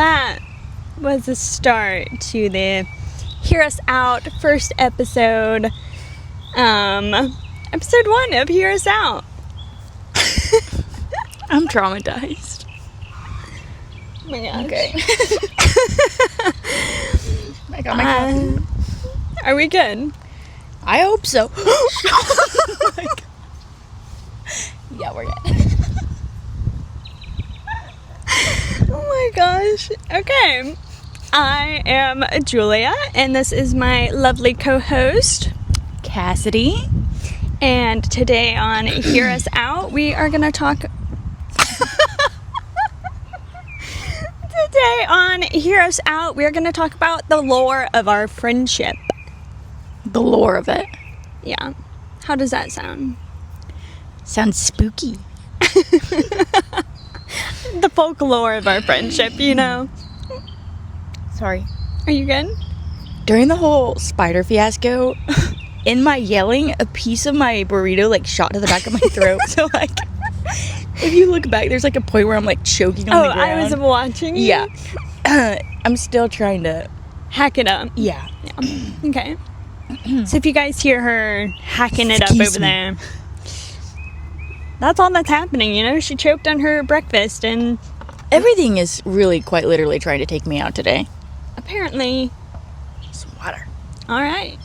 that was the start to the Hear Us Out first episode. Episode 1 of Hear Us Out. I'm traumatized. Oh my gosh. Okay. I got my coffee. Are we good? I hope so. Oh my God. Yeah, we're good. Oh my gosh. Okay. I am Julia, and this is my lovely co-host, Cassidy. And today on Hear Us Out, we are going to talk... Today on Hear Us Out, we are going to talk about the lore of our friendship. The lore of it. Yeah. How does that sound? Sounds spooky. The folklore of our friendship, you know? Sorry. Are you good? During the whole spider fiasco, in my yelling, a piece of my burrito shot to the back of my throat. So if you look back, there's a point where I'm choking on the ground. I was watching you? Yeah. I'm still trying to hack it up. Yeah. Okay. So if you guys hear her hacking it up over there, that's all that's happening, you know? She choked on her breakfast and... Everything is really quite literally trying to take me out today. Apparently. Some water. All right.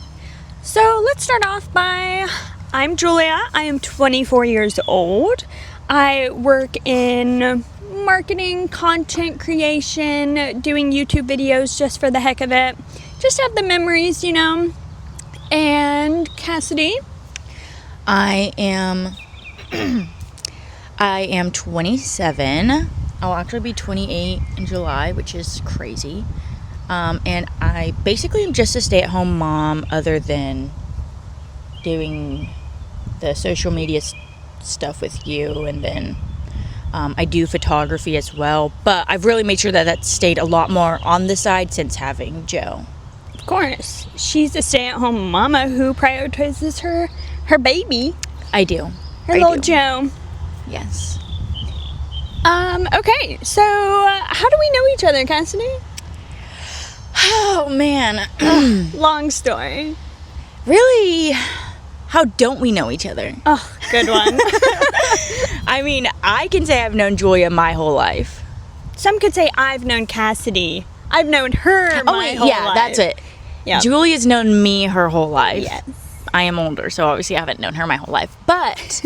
So let's start off by... I'm Julia. I am 24 years old. I work in marketing, content creation, doing YouTube videos just for the heck of it. Just have the memories, you know. And Cassidy? I am 27. I'll actually be 28 in July, which is crazy. And I basically am just a stay-at-home mom other than doing the social media stuff with you, and then I do photography as well. But I've really made sure that stayed a lot more on the side since having Joe. Of course. She's a stay-at-home mama who prioritizes her baby. I do. Her little Joe. Yes. Okay, so how do we know each other, Cassidy? Oh, man. Long story. Really? How don't we know each other? Oh, good one. I mean, I can say I've known Julia my whole life. Some could say I've known Cassidy. I've known her my whole life. That's it. Yep. Julia's known me her whole life. Yes. I am older, so obviously I haven't known her my whole life. But,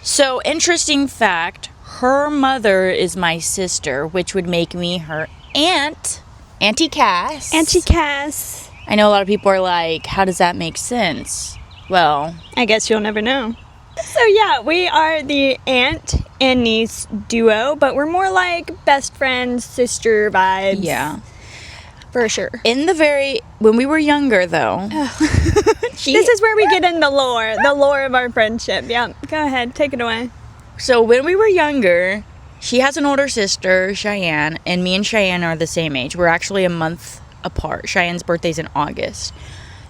so interesting fact, her mother is my sister, which would make me her aunt, Auntie Cass. Auntie Cass. I know a lot of people are like, how does that make sense? Well, I guess you'll never know. So yeah, we are the aunt and niece duo, but we're more like best friends, sister vibes. Yeah. For sure. When we were younger though. This is where we get in the lore of our friendship. Yeah, go ahead, take it away. So when we were younger, she has an older sister, Cheyenne, and me and Cheyenne are the same age. We're actually a month apart. Cheyenne's birthday's in August.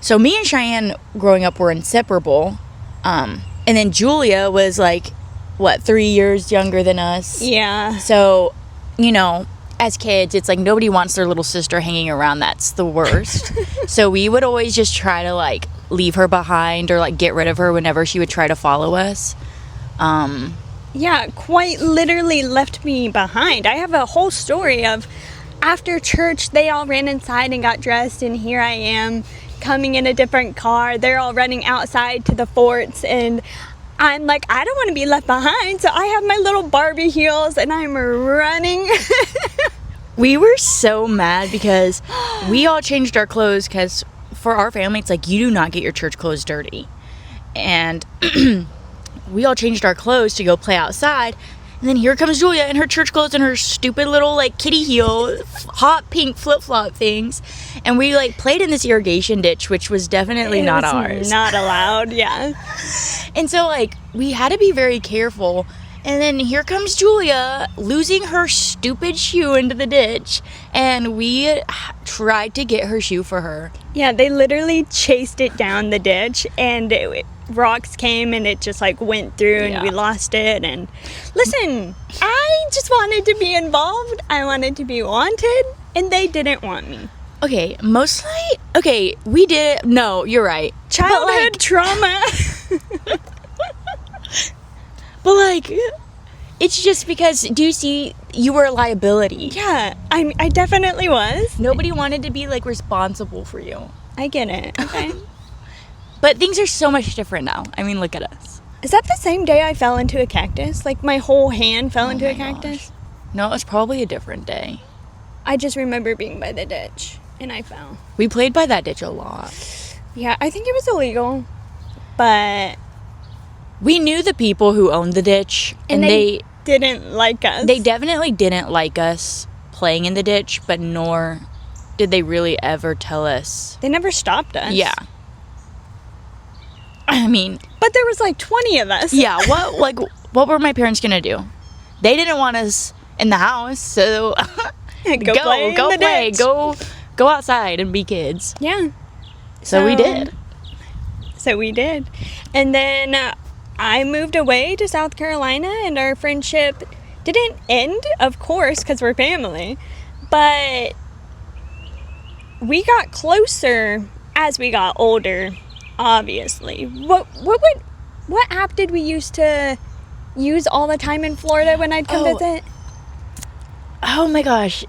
So me and Cheyenne growing up were inseparable. And then Julia was 3 years younger than us. Yeah. So, as kids, it's nobody wants their little sister hanging around. That's the worst. So we would always just try to leave her behind or get rid of her whenever she would try to follow us. Yeah, quite literally left me behind. I have a whole story of after church, they all ran inside and got dressed, and here I am coming in a different car. They're all running outside to the forts, and I'm like, I don't want to be left behind, so I have my little Barbie heels, and I'm running. We were so mad because we all changed our clothes because for our family, it's you do not get your church clothes dirty. And we all changed our clothes to go play outside. And then here comes Julia in her church clothes and her stupid little kitty heel, hot pink flip-flop things. And we played in this irrigation ditch, which was definitely not ours. Not allowed, yeah. And so we had to be very careful. And then here comes Julia losing her stupid shoe into the ditch, and we tried to get her shoe for her. Yeah, they literally chased it down the ditch, and rocks came and it just like went through, and we lost it. And listen, I just wanted to be involved. I wanted to be wanted, and they didn't want me. Okay, we did. No, you're right. Childhood trauma. But like, it's just because, do you see, you were a liability. Yeah, I definitely was. Nobody wanted to be like responsible for you. I get it. Okay. But things are so much different now. I mean, look at us. Is that the same day I fell into a cactus? Like my whole hand fell into a cactus? Gosh. No, it was probably a different day. I just remember being by the ditch and I fell. We played by that ditch a lot. Yeah, I think it was illegal, but we knew the people who owned the ditch, and they didn't like us. They definitely didn't like us playing in the ditch, but nor did they really ever tell us. They never stopped us. Yeah. I mean, but there was like 20 of us. Yeah, what were my parents gonna do? They didn't want us in the house, so go outside and be kids. Yeah. So we did. And then I moved away to South Carolina, and our friendship didn't end, of course, because we're family, but we got closer as we got older, obviously. What app did we used to use all the time in Florida when I'd come visit? Oh my gosh.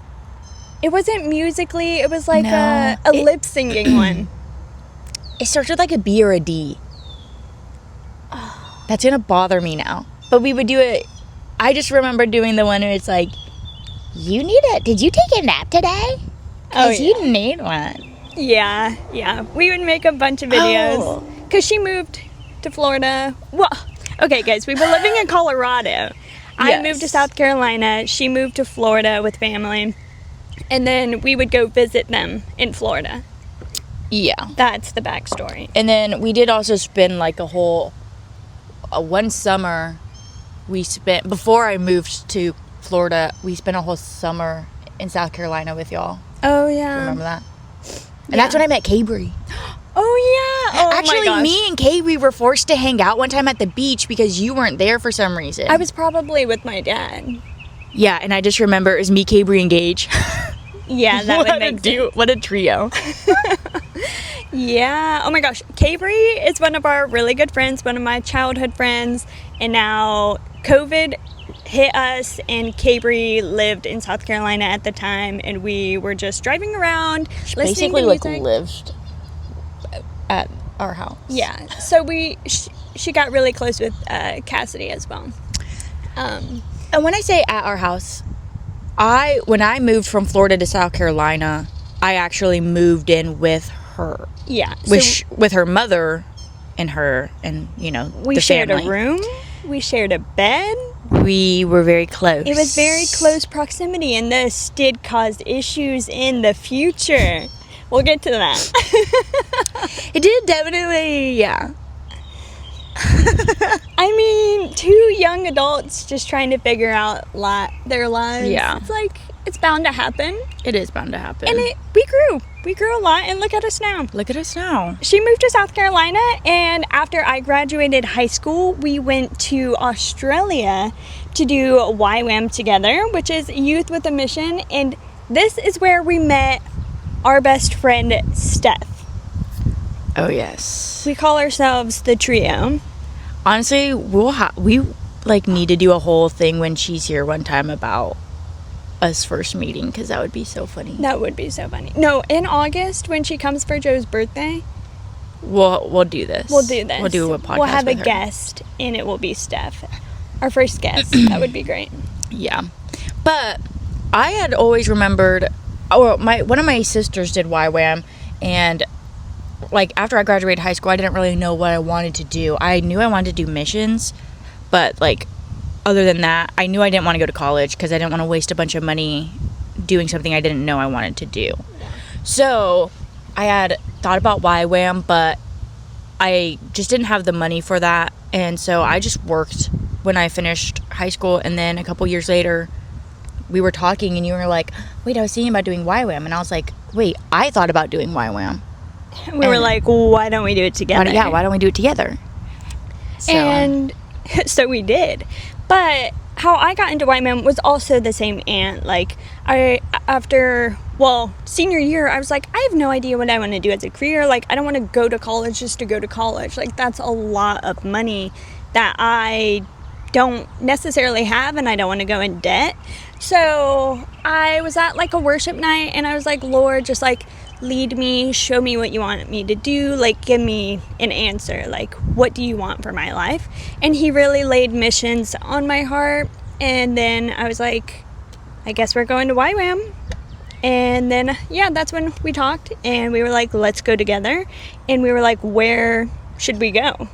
It wasn't Musically, it was like a lip singing one. It starts with like a B or a D. That's gonna bother me now. But we would do it. I just remember doing the one where it's like, did you take a nap today? Because you need one. Yeah. We would make a bunch of videos. Because she moved to Florida. Well, okay, guys, we were living in Colorado. Yes. I moved to South Carolina. She moved to Florida with family. And then we would go visit them in Florida. Yeah. That's the backstory. And then we did also spend like one summer before I moved to Florida, we spent a whole summer in South Carolina with y'all. Oh, yeah. Remember that? And that's when I met Cabri. Oh, yeah. Oh, actually, my gosh. me and Cabri were forced to hang out one time at the beach because you weren't there for some reason. I was probably with my dad. Yeah, and I just remember it was me, Cabri, and Gage. Yeah, that would make sense. What a trio. Yeah. Oh my gosh. Cabri is one of our really good friends, one of my childhood friends. And now COVID hit us, and Cabri lived in South Carolina at the time, and we were just driving around, listening to music. Lived at our house. Yeah. So she got really close with Cassidy as well. And when I say at our house, when I moved from Florida to South Carolina, I actually moved in with her. Yeah. With her mother and her and, we the shared family. a room. We shared a bed. We were very close. It was very close proximity, and this did cause issues in the future. We'll get to that. It did definitely, yeah. I mean, two young adults just trying to figure out their lives. Yeah. It's like, it's bound to happen. It is bound to happen. And we grew. We grew a lot, and look at us now. Look at us now. She moved to South Carolina, and after I graduated high school, we went to Australia to do ywam together, which is Youth with a Mission, and this is where we met our best friend, Steph. Oh, yes. We call ourselves the trio. Honestly, we need to do a whole thing when she's here one time about us first meeting, because that would be so funny. That would be so funny. No, in August, when she comes for Joe's birthday, we'll do this. We'll do this. We'll do a podcast. We'll have with a her. guest, and it will be Steph, our first guest. That would be great. Yeah, but I had always remembered. One of my sisters did ywam, and like after I graduated high school, I didn't really know what I wanted to do. I knew I wanted to do missions, but like other than that, I knew I didn't want to go to college because I didn't want to waste a bunch of money doing something I didn't know I wanted to do. So I had thought about ywam, but I just didn't have the money for that, and so I just worked when I finished high school, and then a couple years later, we were talking, and you were like, wait, I was thinking about doing YWAM. And I was like, wait, I thought about doing YWAM. We were like, why don't we do it together? Why don't we do it together? So. And so we did. But how I got into YWAM was also the same aunt. Like, senior year, I was like, I have no idea what I want to do as a career. Like, I don't want to go to college just to go to college. Like, that's a lot of money that I don't necessarily have, and I don't want to go in debt. So I was at like a worship night, and I was like, Lord, just like lead me, show me what you want me to do, like give me an answer, like what do you want for my life? And he really laid missions on my heart. And then I was like, I guess we're going to YWAM. And then that's when we talked, and we were like, let's go together. And we were like, where should we go?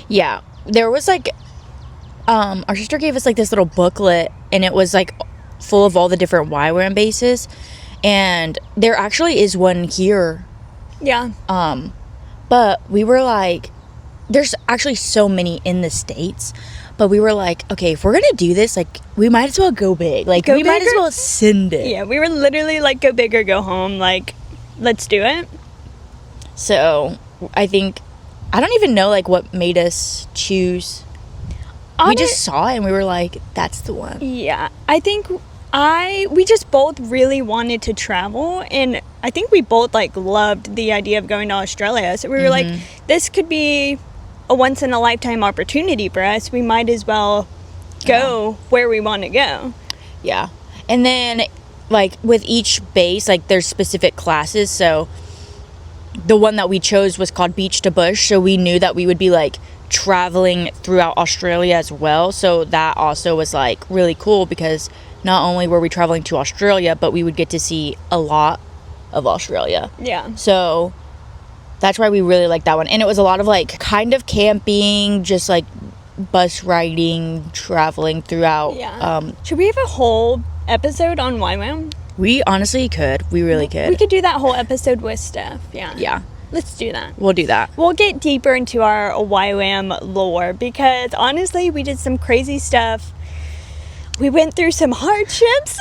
Yeah, there was like our sister gave us like this little booklet, and it was like full of all the different YWAM bases. And there actually is one here. Yeah. But we were like, there's actually so many in the States. But we were like, okay, if we're going to do this, like, we might as well go big. Like, we might as well send it. Yeah, we were literally like, go big or go home. Like, let's do it. So, I think, I don't even know, like, what made us choose. We just saw it and we were like, that's the one. Yeah, I think we just both really wanted to travel, and I think we both like loved the idea of going to Australia. So we were like, this could be a once in a lifetime opportunity for us. We might as well go where we want to go. Yeah. And then like with each base, like there's specific classes. So the one that we chose was called Beach to Bush. So we knew that we would be like traveling throughout Australia as well. So that also was like really cool, because not only were we traveling to Australia, but we would get to see a lot of Australia. Yeah. So that's why we really liked that one. And it was a lot of like kind of camping, just like bus riding, traveling throughout. Yeah. Should we have a whole episode on YWAM? We honestly could. We really could. We could do that whole episode with Steph. Yeah. Yeah. Let's do that. We'll do that. We'll get deeper into our YWAM lore, because honestly, we did some crazy stuff. We went through some hardships.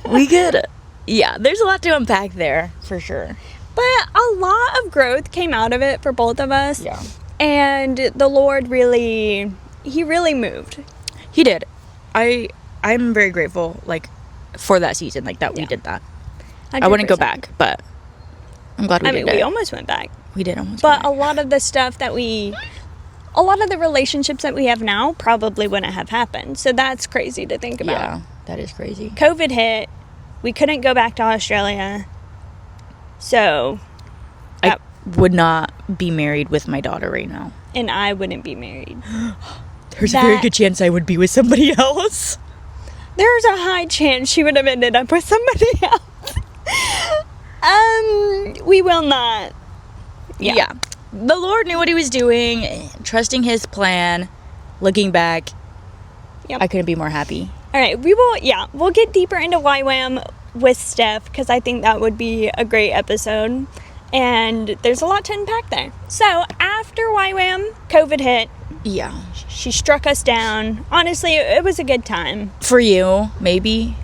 We could. Yeah, there's a lot to unpack there, for sure. But a lot of growth came out of it for both of us. Yeah. And the Lord really moved. He did. I'm very grateful, like, for that season, like, that we did that. 100%. I wouldn't go back, but I'm glad we did it. We almost went back. We did almost But go back. a lot of the stuff that a lot of the relationships that we have now probably wouldn't have happened. So that's crazy to think about. Yeah, that is crazy. COVID hit. We couldn't go back to Australia. So I would not be married with my daughter right now. And I wouldn't be married. There's a very good chance I would be with somebody else. There's a high chance she would have ended up with somebody else. We will not. Yeah. The Lord knew what he was doing, trusting his plan. Looking back, I couldn't be more happy. All right, we'll get deeper into YWAM with Steph, because I think that would be a great episode. And there's a lot to unpack there. So after YWAM, COVID hit. Yeah. She struck us down. Honestly, it was a good time. For you, maybe.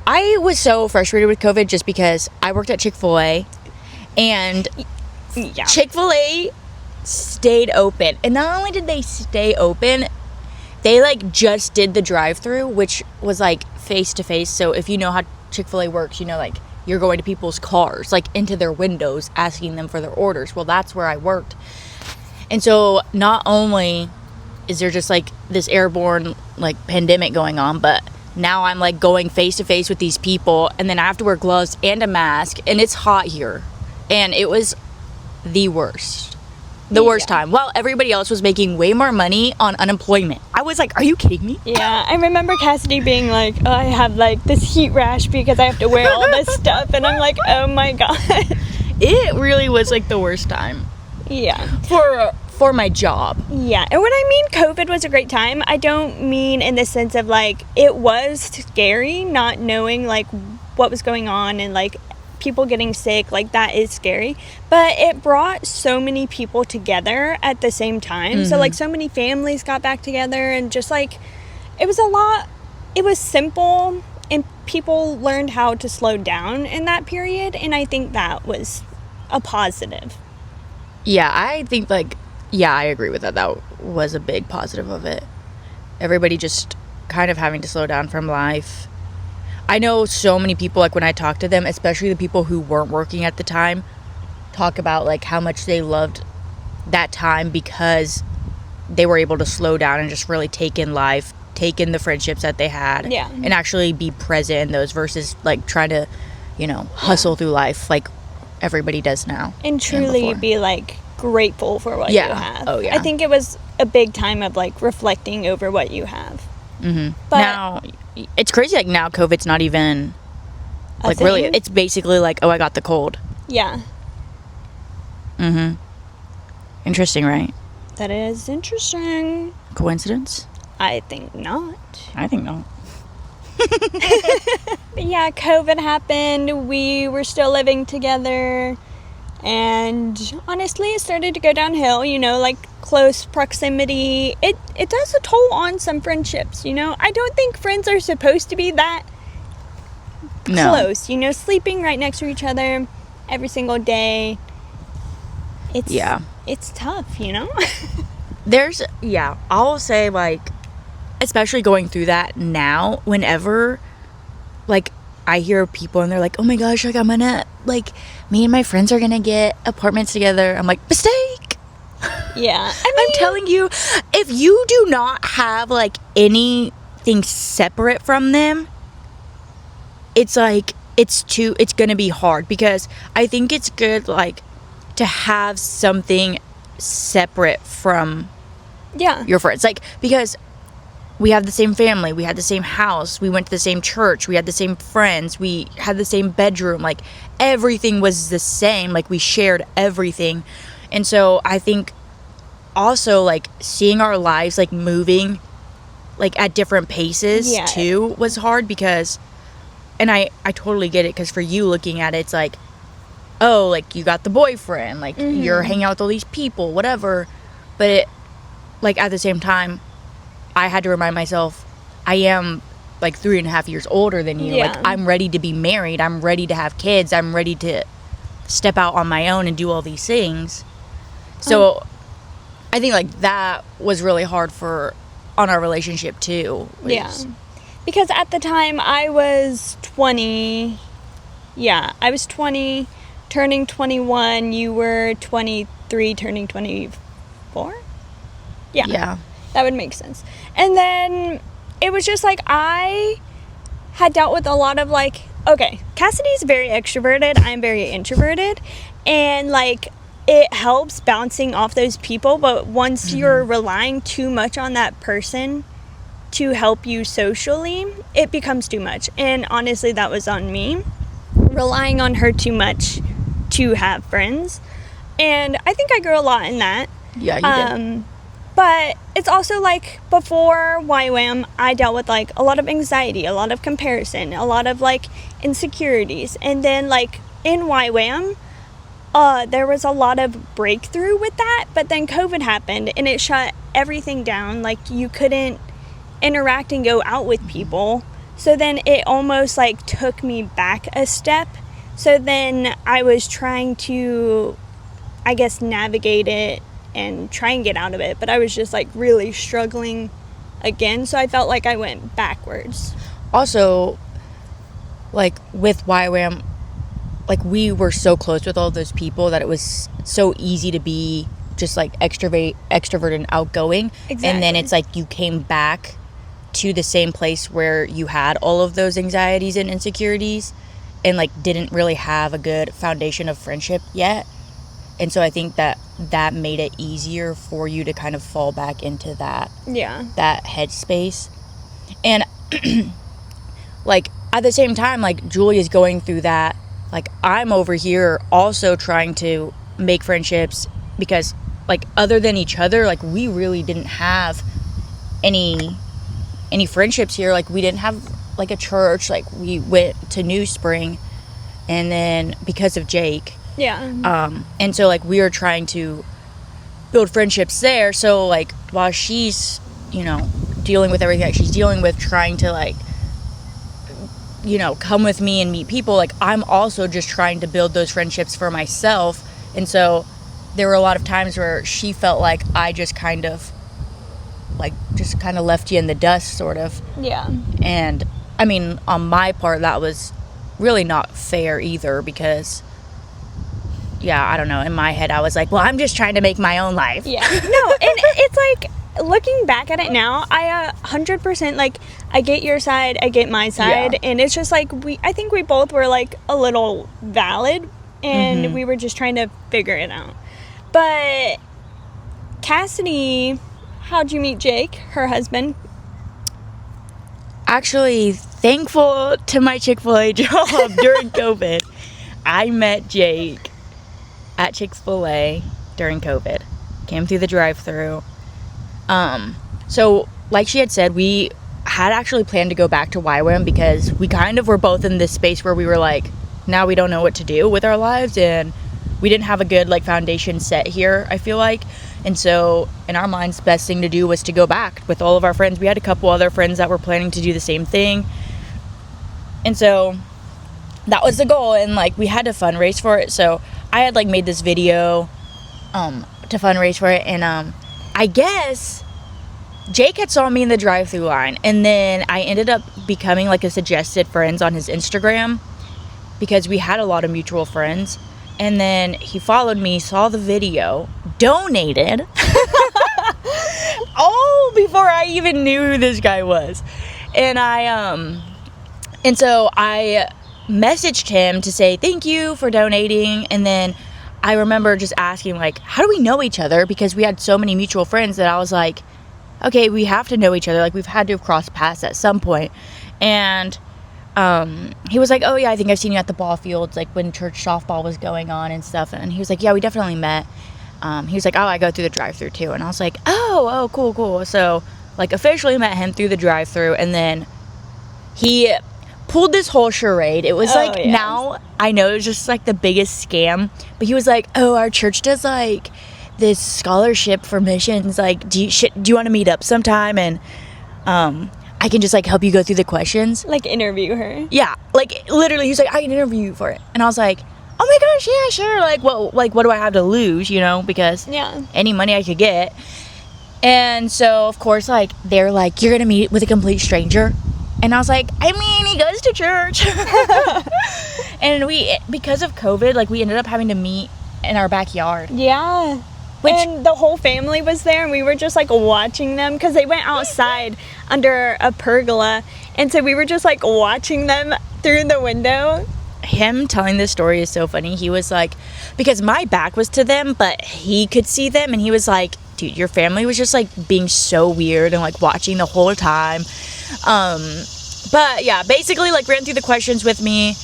I was so frustrated with COVID just because I worked at Chick-fil-A, and Chick-fil-A stayed open. And not only did they stay open, they like just did the drive-through, which was like face-to-face. So if you know how Chick-fil-A works, you know, like you're going to people's cars, like into their windows, asking them for their orders. Well, that's where I worked. And so not only is there just like this airborne like pandemic going on, but now I'm like going face to face with these people, and then I have to wear gloves and a mask, and it's hot here. And it was the worst. The worst time. While everybody else was making way more money on unemployment. I was like, are you kidding me? Yeah, I remember Cassidy being like, oh, I have like this heat rash because I have to wear all this stuff. And I'm like, oh my God. It really was like the worst time. Yeah. For my job. Yeah. And when I mean COVID was a great time, I don't mean in the sense of like, it was scary not knowing like what was going on, and like people getting sick, like, that is scary. But it brought so many people together at the same time. So, like, so many families got back together, and just, like, it was a lot. It was simple, and people learned how to slow down in that period, and I think that was a positive. Yeah, I think, like, yeah, I agree with that. That was a big positive of it. Everybody just kind of having to slow down from life. I know so many people, like, when I talk to them, especially the people who weren't working at the time, talk about, like, how much they loved that time because they were able to slow down and just really take in life, take in the friendships that they had, Yeah. and actually be present in those versus, like, trying to, you know, hustle through life like everybody does now. And truly be, like, grateful for what you have. Oh, yeah. I think it was a big time of, like, reflecting over what you have. But Now, it's crazy, like, now COVID's not even, a like, really, thing? it's basically like, oh, I got the cold. Yeah, Interesting, right? that is interesting. Coincidence? I think not. I think not. But yeah, COVID happened. We were still living together. And honestly, it started to go downhill, you know, like close proximity. It does a toll on some friendships, you know. I don't think friends are supposed to be that No. close, you know, sleeping right next to each other every single day. It's tough, you know. I'll say, like, especially going through that now, whenever, like, I hear people and they're like, oh my gosh, like, me and my friends are gonna get apartments together. I'm like, mistake. Yeah. I'm telling you, if you do not have, like, anything separate from them, it's like, it's gonna be hard, because I think it's good, like, to have something separate from your friends, like, because we have the same family, we had the same house, we went to the same church, we had the same friends, we had the same bedroom, like, everything was the same, like, we shared everything. And so I think also, like, seeing our lives, like, moving, like, at different paces too was hard, because, and I totally get it, because for you looking at it, it's like, oh, like, you got the boyfriend, like, you're hanging out with all these people, whatever. But it, like, at the same time, I had to remind myself, I am, like, 3.5 years older than you. Yeah. Like, I'm ready to be married. I'm ready to have kids. I'm ready to step out on my own and do all these things. So I think, like, that was really hard on our relationship too. Yeah. Because at the time I was 20. Yeah, I was 20, turning 21. You were 23, turning 24? Yeah. That would make sense. And then it was just like, I had dealt with a lot of, like, okay, Cassidy's very extroverted, I'm very introverted, and, like, it helps bouncing off those people, but once you're relying too much on that person to help you socially, it becomes too much. And honestly, that was on me, relying on her too much to have friends. And I think I grew a lot in that. Yeah, you did. But it's also, like, before ywam, I dealt with, like, a lot of anxiety, a lot of comparison, a lot of, like, insecurities. And then, like, in ywam, there was a lot of breakthrough with that. But then COVID happened, and it shut everything down. Like, you couldn't interact and go out with people. So then it almost, like, took me back a step. So then I was trying to, I guess, navigate it and try and get out of it, but I was just, like, really struggling again, so I felt like I went backwards. Also, like, with ywam, like, we were so close with all those people that it was so easy to be just, like, extrovert and outgoing. Exactly. And then it's like you came back to the same place where you had all of those anxieties and insecurities, and, like, didn't really have a good foundation of friendship yet. And so I think that made it easier for you to kind of fall back into that headspace. And like, at the same time, like, Julia's going through that, like, I'm over here also trying to make friendships, because, like, other than each other, like, we really didn't have any friendships here. Like, we didn't have, like, a church. Like, we went to New Spring, and then because of Jake. Yeah. And so, like, we are trying to build friendships there. So, like, while she's, you know, dealing with everything that she's dealing with, trying to, like, you know, come with me and meet people, like, I'm also just trying to build those friendships for myself. And so there were a lot of times where she felt like I just kind of left you in the dust, sort of. Yeah. And I mean, on my part, that was really not fair either, because I don't know, in my head I was like, well, I'm just trying to make my own life. Yeah. No, and it's like, looking back at it now, I 100%, like, I get your side, I get my side, Yeah. and it's just like, I think we both were, like, a little valid, and we were just trying to figure it out. But Cassidy, how'd you meet Jake, her husband? Actually, thankful to my Chick-fil-A job during COVID, I met Jake at Chick-fil-A during COVID. Came through the drive-thru. So, like she had said, we had actually planned to go back to ywam because we kind of were both in this space where we were like, now we don't know what to do with our lives, and we didn't have a good, like, foundation set here, I feel like. And so, in our minds, the best thing to do was to go back with all of our friends. We had a couple other friends that were planning to do the same thing. And so, that was the goal, and, like, we had to fundraise for it. So, I had, like, made this video to fundraise for it, and I guess Jake had saw me in the drive-thru line, and then I ended up becoming, like, a suggested friends on his Instagram because we had a lot of mutual friends. And then he followed me, saw the video, donated, all before I even knew who this guy was. And and so I messaged him to say thank you for donating. And then I remember just asking, like, how do we know each other? Because we had so many mutual friends that I was like, okay, we have to know each other. Like, we've had to have crossed paths at some point. And he was like, oh yeah, I think I've seen you at the ball fields, like when church softball was going on and stuff. And he was like, yeah, we definitely met. He was like, oh, I go through the drive-thru too. And I was like, oh, cool. So, like, officially met him through the drive-thru, and then he pulled this whole charade. It was now I know it was just like the biggest scam, but he was like, oh, our church does like this scholarship for missions. Like, do you want to meet up sometime? And I can just, like, help you go through the questions. Like, interview her. Yeah. Like, literally, he was like, I can interview you for it. And I was like, oh my gosh, yeah, sure. Like, what do I have to lose, you know? Because any money I could get. And so, of course, like, they're like, you're going to meet with a complete stranger. And I was like, I mean, he goes to church. And because of COVID, like, we ended up having to meet in our backyard. Yeah. And the whole family was there, and we were just, like, watching them because they went outside under a pergola, and so we were just, like, watching them through the window. Him telling this story is so funny. He was like, because my back was to them, but he could see them, and he was like, dude, your family was just, like, being so weird and, like, watching the whole time. But yeah, basically, like, ran through the questions with me,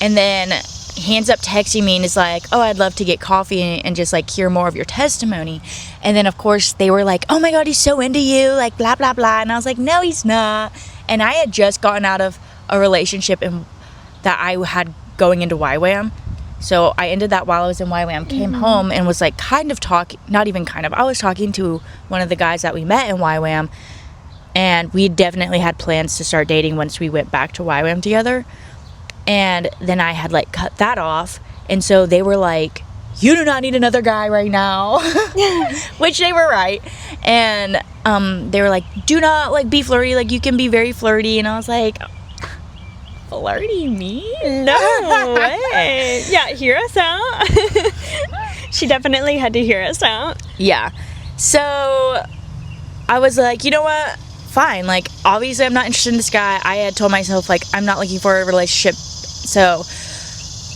and then he ends up texting me and is like, oh, I'd love to get coffee and just, like, hear more of your testimony. And then, of course, they were like, oh my god, he's so into you, like, blah blah blah. And I was like, no, he's not. And I had just gotten out of a relationship that I had going into ywam. So I ended that while I was in ywam, came home and was, like, I was talking to one of the guys that we met in ywam, and we definitely had plans to start dating once we went back to ywam together. And then I had, like, cut that off. And so they were like, you do not need another guy right now. Which they were right. And they were like, do not, like, be flirty. Like, you can be very flirty. And I was like, flirty me? No way. Yeah, hear us out. She definitely had to hear us out. Yeah. So I was like, you know what? Fine. Like, obviously I'm not interested in this guy. I had told myself, like, I'm not looking for a relationship. So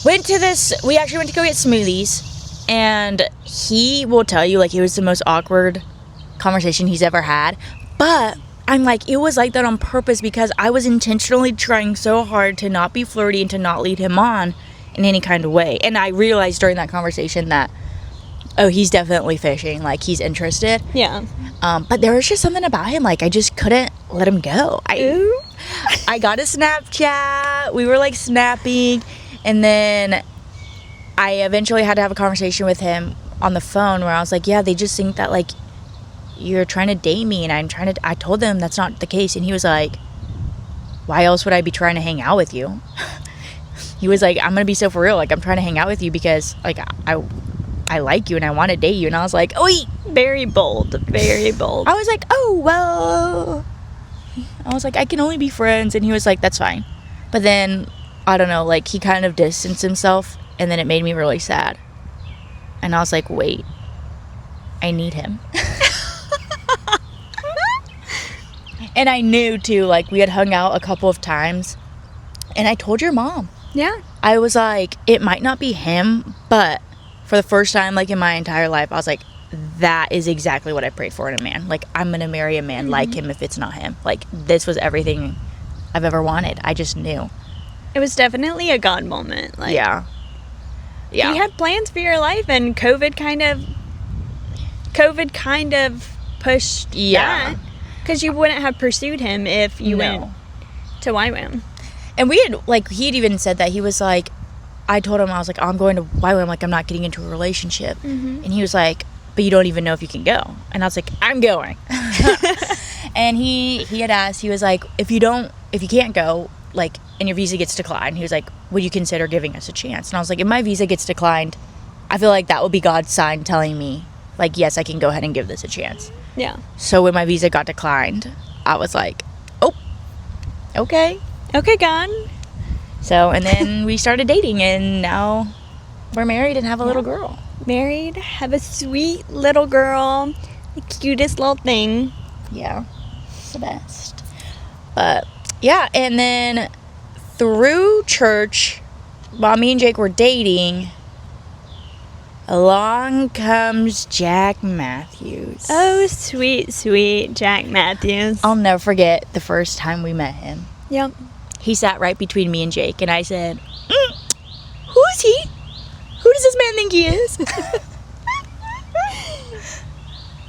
we actually went to go get smoothies, and he will tell you, like, it was the most awkward conversation he's ever had. But I'm like, it was like that on purpose because I was intentionally trying so hard to not be flirty and to not lead him on in any kind of way. And I realized during that conversation that, oh, he's definitely fishing, like, he's interested. Yeah. But there was just something about him, like, I just couldn't let him go. I got a Snapchat, we were, like, snapping, And then I eventually had to have a conversation with him on the phone where I was like, yeah, they just think that, like, you're trying to date me, and I told them that's not the case. And he was like, why else would I be trying to hang out with you? He was like, I'm gonna be so for real, like, I'm trying to hang out with you because, like, I like you and I want to date you. And I was like, oh, Very bold. Very bold. I was like, oh, well, I was like, I can only be friends. And he was like, that's fine. But then, I don't know, like, he kind of distanced himself, and then it made me really sad. And I was like, wait, I need him. And I knew, too, like, we had hung out a couple of times, and I told your mom. Yeah. I was like, it might not be him, but for the first time, like, in my entire life, I was like, that is exactly what I prayed for in a man. Like, I'm going to marry a man like him if it's not him. Like, this was everything I've ever wanted. I just knew. It was definitely a God moment. Like, Yeah. He had plans for your life, and COVID kind of pushed that. Because you wouldn't have pursued him if you went to ywam. And we had, like, he had even said that. He was like, I told him, I was like, oh, I'm going to ywam, like, I'm not getting into a relationship. And he was like, but you don't even know if you can go. And I was like, I'm going. And he had asked, he was like, if you can't go, like, and your visa gets declined, he was like, would you consider giving us a chance? And I was like, if my visa gets declined, I feel like that would be God's sign telling me, like, yes, I can go ahead and give this a chance. Yeah. So when my visa got declined, I was like, oh, okay. Okay, God. So, and then we started dating, and now we're married and have a little girl. Married, have a sweet little girl, the cutest little thing. Yeah, it's the best. But, yeah, and then through church, while me and Jake were dating, along comes Jack Matthews. Oh, sweet, sweet Jack Matthews. I'll never forget the first time we met him. Yep. He sat right between me and Jake, and I said, who is he? Who does this man think he is?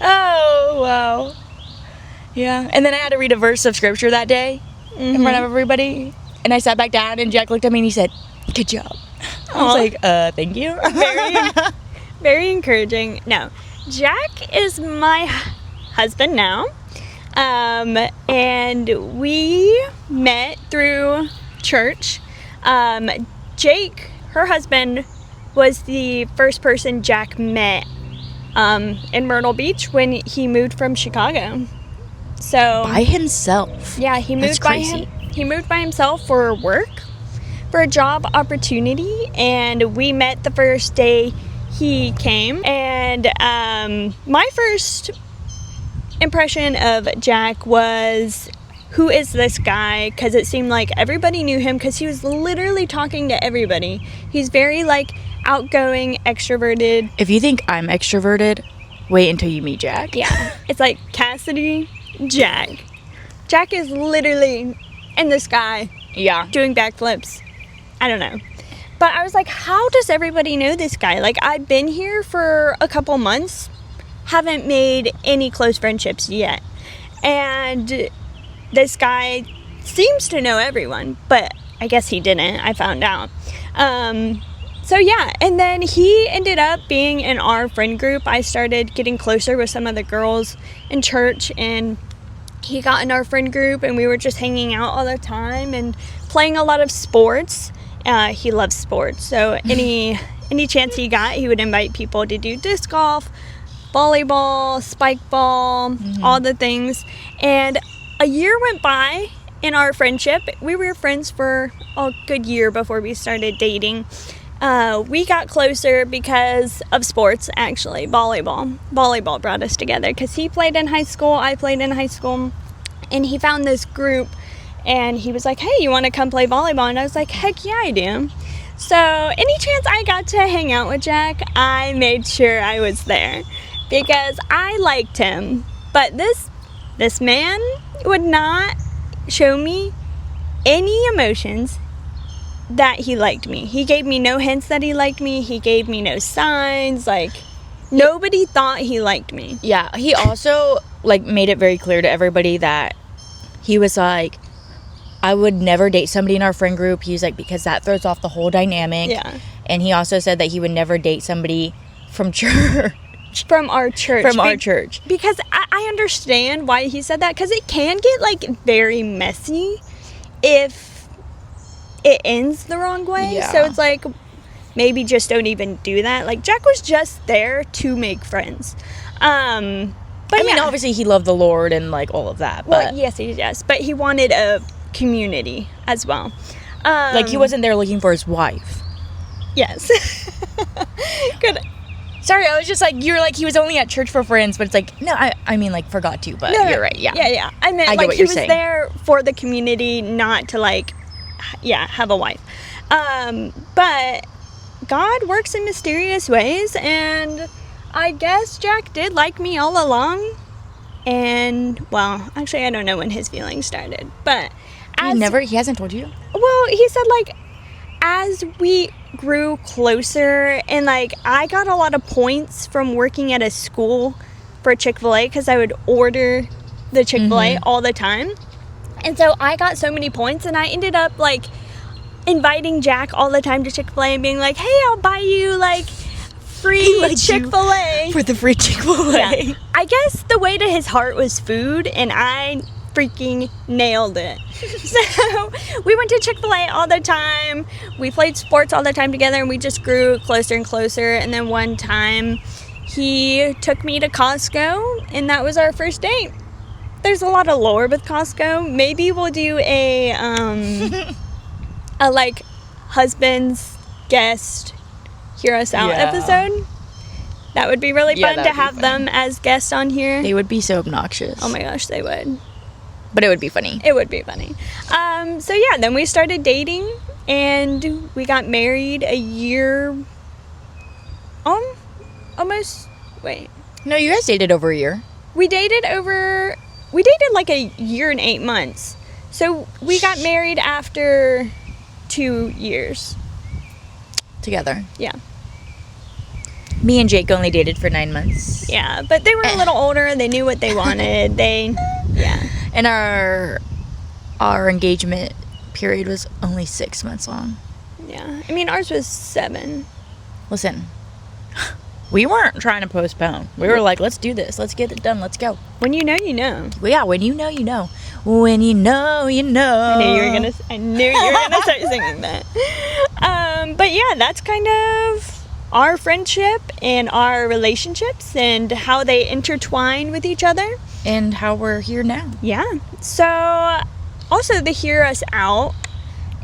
Oh, wow. Yeah. And then I had to read a verse of scripture that day in front of everybody. And I sat back down, and Jack looked at me and he said, good job. I was like, thank you. Very encouraging. No, Jack is my husband now. And we met through church. Jake, her husband, was the first person Jack met in Myrtle Beach when he moved from Chicago. So By himself. yeah, he moved He moved by himself for work, for a job opportunity, and we met the first day he came. And my first impression of Jack was, who is this guy? Because it seemed like everybody knew him, because he was literally talking to everybody. He's very, like, outgoing, extroverted. If you think I'm extroverted, wait until you meet Jack. Yeah, it's like Cassidy, Jack. Jack is literally in the sky. Yeah. Doing backflips. I don't know. But I was like, how does everybody know this guy? Like, I've been here for a couple months, haven't made any close friendships yet. And this guy seems to know everyone, but I guess he didn't. I found out. So yeah, and then he ended up being in our friend group. I started getting closer with some of the girls in church, and he got in our friend group, and we were just hanging out all the time and playing a lot of sports. He loves sports, so any chance he got, he would invite people to do disc golf, volleyball, spike ball, all the things. And a year went by in our friendship. We were friends for a good year before we started dating. We got closer because of sports, actually. Volleyball brought us together, because he played in high school, I played in high school, and he found this group, and he was like, hey, you want to come play volleyball? And I was like, heck yeah, I do. So any chance I got to hang out with Jack, I made sure I was there, because I liked him. But this man would not show me any emotions that he liked me. He gave me no hints that he liked me. He gave me no signs. Like, nobody thought he liked me. Yeah, he also, like, made it very clear to everybody that he was like, I would never date somebody in our friend group. He was like, because that throws off the whole dynamic. Yeah. And he also said that he would never date somebody from church. From our church. From our church. Because I understand why he said that, because it can get, like, very messy if it ends the wrong way. Yeah. So it's like, maybe just don't even do that. Like, Jack was just there to make friends. But I mean, obviously he loved the Lord and, like, all of that. But well, yes. But he wanted a community as well. like, he wasn't there looking for his wife. Yes. Good. Sorry, I was just like, you were like, he was only at church for friends, but it's like, no, I mean, like, forgot to, but you're right, yeah. Yeah. I meant, I get like, what he you're was saying. there for the community, not to, like, have a wife. But God works in mysterious ways, and I guess Jack did like me all along. And, well, actually, I don't know when his feelings started, but He hasn't told you? well, he said, like, as we grew closer, and, like, I got a lot of points from working at a school for Chick-fil-A, because I would order the Chick-fil-A all the time. And so I got so many points, and I ended up, like, inviting Jack all the time to Chick-fil-A and being like, hey, I'll buy you, like, free Chick-fil-A. For the free Chick-fil-A. Yeah. I guess the way to his heart was food, and I freaking nailed it. So we went to Chick-fil-A all the time. We played sports all the time together, and we just grew closer and closer. And then one time he took me to Costco, and that was our first date. There's a lot of lore with Costco. Maybe we'll do a like husband's guest hear us out episode. That would be really fun to have them as guests on here. They would be so obnoxious. Oh my gosh, they would. But it would be funny. It would be funny. So yeah, then we started dating, and we got married a year. Almost. Wait. No, you guys dated over a year. We dated like a year and 8 months. So we got married after 2 years. Together. Yeah. Me and Jake only dated for 9 months. Yeah, but they were a little older. They knew what they wanted. And our engagement period was only 6 months long. Yeah. I mean, ours was 7. Listen, we weren't trying to postpone. We were like, let's do this. Let's get it done. Let's go. When you know, you know. Well, yeah, when you know, you know. When you know, you know. I knew you were gonna start singing that. But yeah, that's kind of our friendship and our relationships and how they intertwine with each other. And how we're here now. Yeah. So, also the hear us out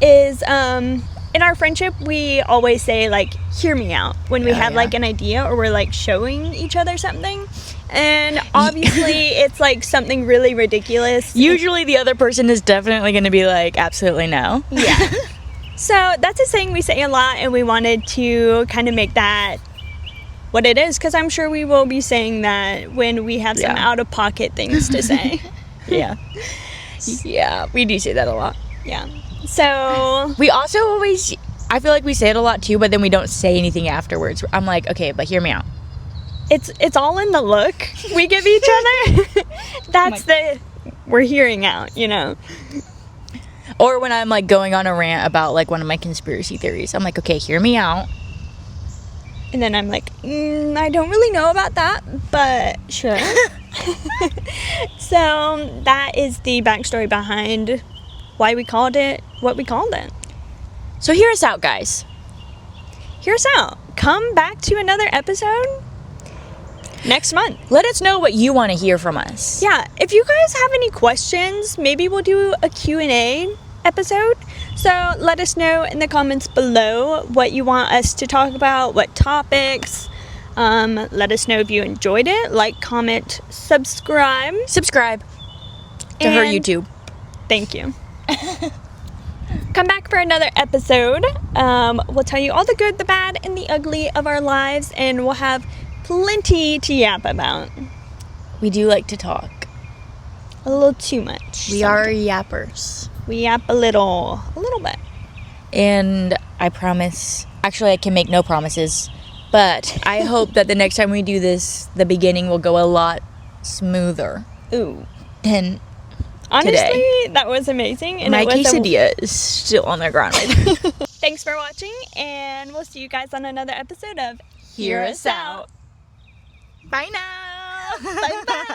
is, in our friendship, we always say, like, hear me out when we have, like, an idea or we're, like, showing each other something. And obviously, it's, like, something really ridiculous. Usually the other person is definitely going to be like, absolutely no. Yeah. So, that's a saying we say a lot, and we wanted to kind of make that what it is, because I'm sure we will be saying that when we have some out-of-pocket things to say. Yeah. Yeah, we do say that a lot. Yeah. So we also always, I feel like we say it a lot too, but then we don't say anything afterwards. I'm like, okay, but hear me out. It's all in the look we give each other. That's we're hearing out, you know. Or when I'm like going on a rant about like one of my conspiracy theories, I'm like, okay, hear me out. And then I'm like, I don't really know about that, but sure. So that is the backstory behind why we called it what we called it. So hear us out, guys. Hear us out. Come back to another episode next month. Let us know what you want to hear from us. Yeah, if you guys have any questions, maybe we'll do a Q&A episode. So let us know in the comments below what you want us to talk about, what topics. Let us know if you enjoyed it. Like, comment, subscribe. Subscribe to her YouTube. Thank you. Come back for another episode. We'll tell you all the good, the bad, and the ugly of our lives, and we'll have plenty to yap about. We do like to talk. A little too much. We are yappers. We yap a little bit. And I promise, actually I can make no promises, but I hope that the next time we do this, the beginning will go a lot smoother. Ooh. And Honestly, today. that was amazing. And My it was quesadilla is still on the ground right there. Thanks for watching, and we'll see you guys on another episode of Hear us out. Bye now. Bye-bye.